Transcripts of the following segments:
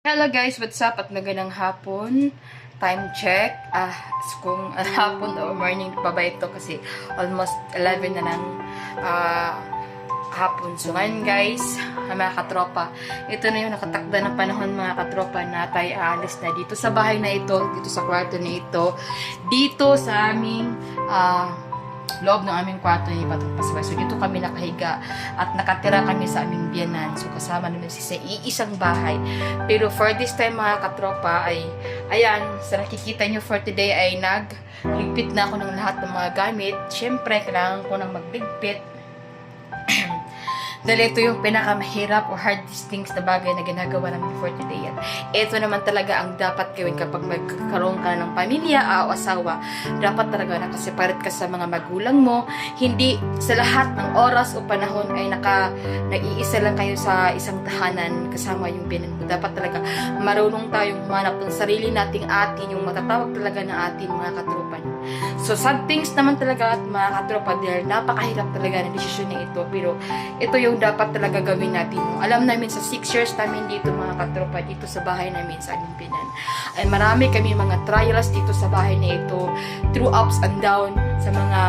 Hello guys, what's up? At magandang hapon. Time check. Kung hapon o morning pa ba ito kasi almost 11 na ng hapon. So ngayon guys, mga katropa, ito na yung nakatakda ng panahon mga katropa na tayo aalis na dito sa bahay na ito, dito sa kwarto na ito, dito sa aming loob ng aming kwarto ni Batang Pasaway. So, dito kami nakahiga at nakatira kami sa aming biyanan. So, kasama namin sa iisang bahay. Pero for this time, mga katropa, ay, ayan, sa nakikita nyo for today ay nagligpit na ako ng lahat ng mga gamit. Siyempre, kailangan ko nang magligpit. Dahil ito yung pinakamahirap or hardest things na bagay na ginagawa namin for today. At ito naman talaga ang dapat gawin kapag magkaroon ka ng pamilya o asawa. Dapat talaga nakaseparate ka sa mga magulang mo. Hindi sa lahat ng oras o panahon ay nag-iisa lang kayo sa isang tahanan kasama yung binan mo. Dapat talaga marunong tayong humanap ng sarili nating atin, yung matatawag talaga na atin mga katropa niyo. So, sad things naman talaga at mga katropa dahil napakahirap talaga ng desisyon na ito. Pero ito yung dapat talaga gawin natin. Alam namin sa 6 years namin dito mga katropa, dito sa bahay namin sa aming binan, ay marami kami mga trials dito sa bahay na ito, through ups and down, sa mga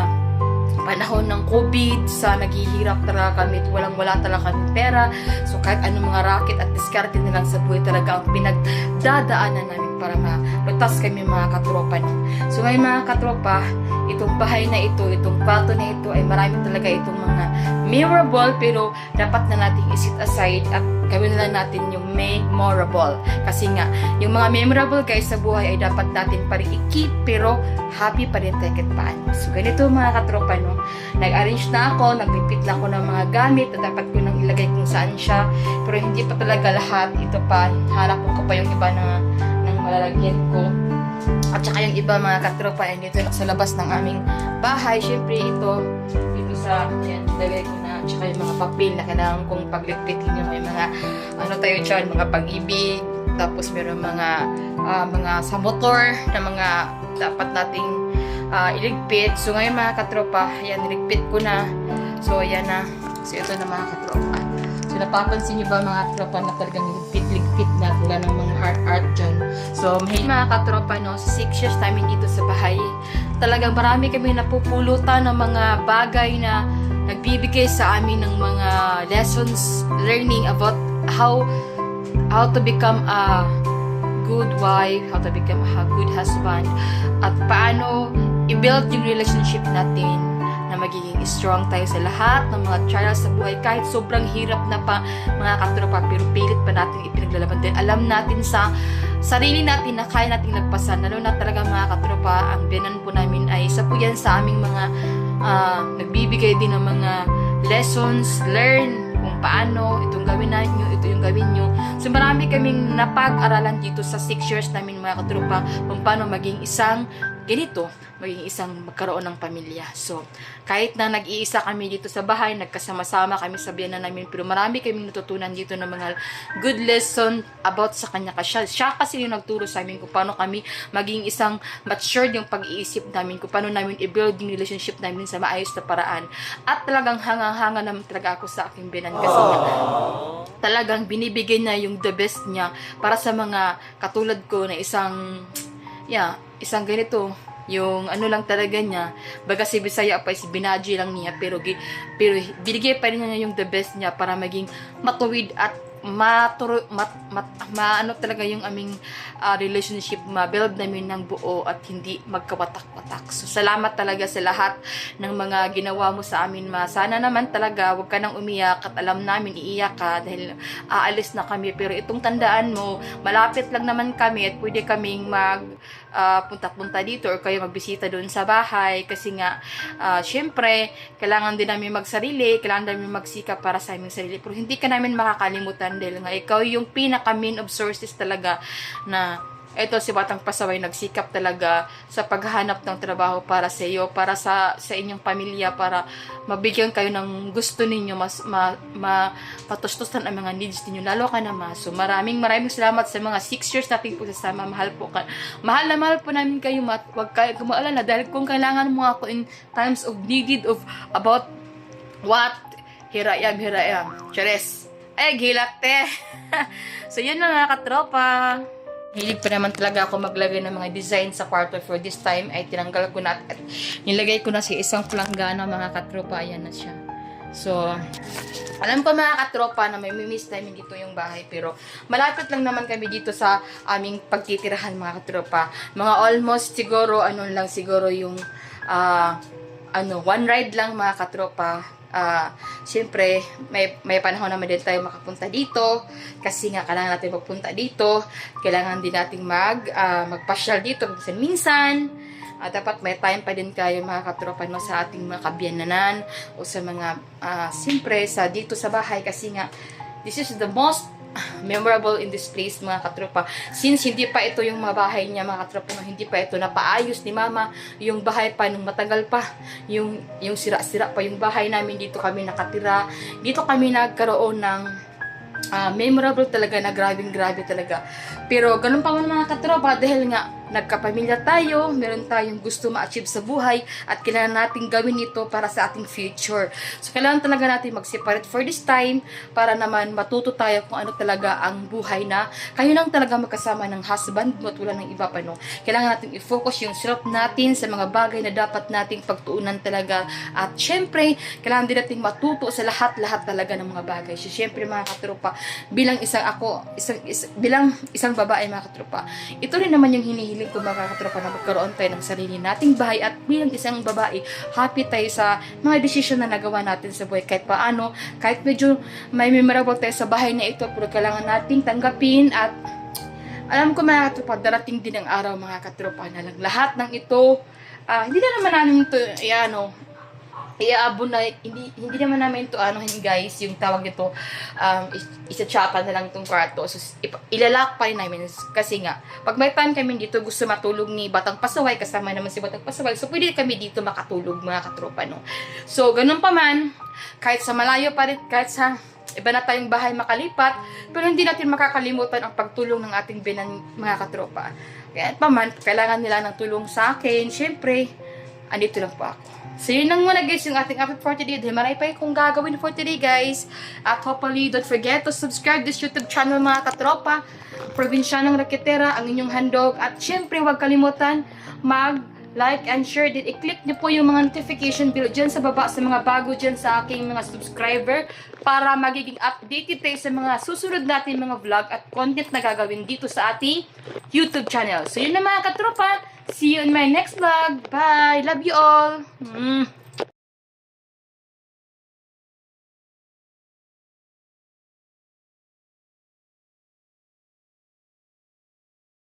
panahon ng COVID, sa naghihirap talaga kami, walang-wala talaga kami pera. So kahit anong mga racket at diskarte na lang sa buhay talaga ang pinagdadaanan namin para malutas kami mga katropa. So ngayon mga katropa, itong bahay na ito, itong kwarto na ito ay marami talaga itong mga memorable, pero dapat na natin isit aside at gawin na lang natin yung memorable. Kasi nga, yung mga memorable guys sa buhay ay dapat natin pa rin i-keep, pero happy pa rin tayo kahit paano. So ganito mga katropa, no? Nag-arrange na ako, nagpipit na ako ng mga gamit na dapat ko nang ilagay kung saan siya, pero hindi pa talaga lahat. Ito pa, hanap ko pa yung iba ng malalagyan ko. At saka yung iba mga katropa ay dito sa labas ng aming bahay. Siyempre ito sa yan, lagay ko na. At saka yung mga papel na kailangan kong pagligpitin yung may mga ano tayo dyan, mga pag-ibig. Tapos meron mga sa motor na mga dapat nating iligpit. So ngayon mga katropa, yan, iligpit ko na. So ayan na. So ito na mga katropa. So napapansin nyo ba mga katropa na talagang ligpit na wala ng mga heart dyan. So mga katropa, no, sa 6 years namin dito sa bahay, talagang marami kami napupulutan ng mga bagay na nagbibigay sa amin ng mga lessons, learning about how to become a good wife, how to become a good husband, at paano i-build yung relationship natin na magiging strong tayo sa lahat ng mga trials sa buhay. Kahit sobrang hirap na pa mga katropa, pero pilit pa natin ipinaglalaban din. Alam natin sa sarili natin na kaya natin nagpasan. Lalo na talaga mga katropa, ang binan po namin ay isa po yan sa aming mga nagbibigay din ng mga lessons, learn kung paano itong gawin nyo, ito yung gawin nyo. So marami kaming napag-aralan dito sa 6 years namin mga katropa kung paano maging isang ganito, maging isang magkaroon ng pamilya. So, kahit na nag-iisa kami dito sa bahay, nagkasama-sama kami sa biyanan namin, pero marami kaming natutunan dito ng mga good lesson about sa kanya. Siya kasi yung nagturo sa amin kung paano kami maging isang matured yung pag-iisip namin, kung paano namin i-build yung relationship namin sa maayos na paraan. At talagang hanga-hanga naman talaga ako sa aking biyanan kasi talagang binibigay niya yung the best niya para sa mga katulad ko na isang ganito, yung ano lang talaga niya, baga si Bisaya pa is binaji lang niya, pero binigay pa rin niya yung the best niya para maging matuwid at ano talaga yung aming relationship, ma-build namin ng buo at hindi magkawatak-watak. So, salamat talaga sa lahat ng mga ginawa mo sa amin, ma. Sana naman talaga, wag ka nang umiyak at alam namin iiyak ka dahil aalis na kami. Pero itong tandaan mo, malapit lang naman kami at pwede kaming punta-punta dito or kayo magbisita doon sa bahay kasi nga, syempre, kailangan din namin magsarili, kailangan namin magsikap para sa aming sarili. Pero hindi ka namin makakalimutan dahil nga ikaw yung pinaka-main of sources talaga na ito si Batang Pasaway nagsikap talaga sa paghahanap ng trabaho para sa iyo, para sa inyong pamilya, para mabigyan kayo ng gusto ninyo, mapatustusan ang mga needs ninyo, lalo ka na ma. So maraming salamat sa mga 6 years natin po sasama. Mahal na mahal po namin kayo, huwag kayo kumaalala dahil kung kailangan mo ako in times of needed of about what, here I am, Chares. Ay, gilak te. So, yun na mga katropa. Hilig pa naman talaga ako maglagay ng mga design sa kwarto. For this time, ay tinanggal ko na at nilagay ko na sa isang planggana mga katropa. Ayan na siya. So, alam ko mga katropa na may miss namin dito yung bahay. Pero, malapit lang naman kami dito sa aming pagtitirahan mga katropa. Mga almost siguro, siguro yung, one ride lang mga katropa. Siyempre, may panahon naman din tayo makapunta dito kasi nga kailangan natin magpunta dito, kailangan din natin magpasyal dito minsan. Dapat may time pa din kayo mga katropa no, sa ating mga kabiyananan o sa mga siyempre dito sa bahay kasi nga this is the most memorable in this place mga katropa. Since hindi pa ito yung mga bahay niya mga katropa, no, hindi pa ito napaayos ni mama, yung bahay pa nung matagal pa, yung sira-sira pa yung bahay namin, dito kami nakatira, dito kami nagkaroon ng memorable talaga na grabe talaga. Pero ganun pa man mga katropa, dahil nga nagkapamilya tayo, meron tayong gusto ma-achieve sa buhay at kailangan natin gawin ito para sa ating future. So kailangan talaga natin mag-separate for this time para naman matuto tayo kung ano talaga ang buhay na kayo lang talaga magkasama ng husband mo at wala ng iba pa no. Kailangan natin i-focus yung self natin sa mga bagay na dapat nating pagtuunan talaga at syempre kailangan din natin matuto sa lahat-lahat talaga ng mga bagay. So syempre mga katropa, bilang isang babae mga katropa, ito rin naman yung hinihiling ko mga katropa na magkaroon tayo ng sarili nating bahay at bilang isang babae, happy tayo sa mga desisyon na nagawa natin sa buhay kahit paano, kahit medyo may memorable tayo sa bahay na ito, pero kailangan nating tanggapin at alam ko mga katropa, darating din ang araw mga katropa na lang lahat ng ito, hindi na naman namin ito, iaabon na, hindi naman namin ito, guys, yung tawag nito, isa-chapa na lang itong kwarto. So, ilalak pa rin namin. Kasi nga, pag may time kami dito, gusto matulog ni Batang Pasaway, kasama naman si Batang Pasaway, so pwede kami dito makatulog, mga katropa, no? So, ganun pa man, kahit sa malayo pa rin, kahit sa iba na tayong bahay makalipat, pero hindi natin makakalimutan ang pagtulong ng ating binan, mga katropa. Kaya pa man, kailangan nila ng tulong sa akin, syempre, andito lang po ako. So, yun lang muna guys yung ating upload for today. Dahil marami pa kung gagawin for today guys. At hopefully, don't forget to subscribe this YouTube channel mga katropa. Provincianong Raketera, ang inyong handog. At syempre, huwag kalimutan mag-like and share din. I-click nyo po yung mga notification bell dyan sa baba sa mga bago dyan sa aking mga subscriber para magiging updated tayo sa mga susunod natin mga vlog at content na gagawin dito sa ating YouTube channel. So, yun na mga katropa. See you in my next vlog. Bye. Love you all.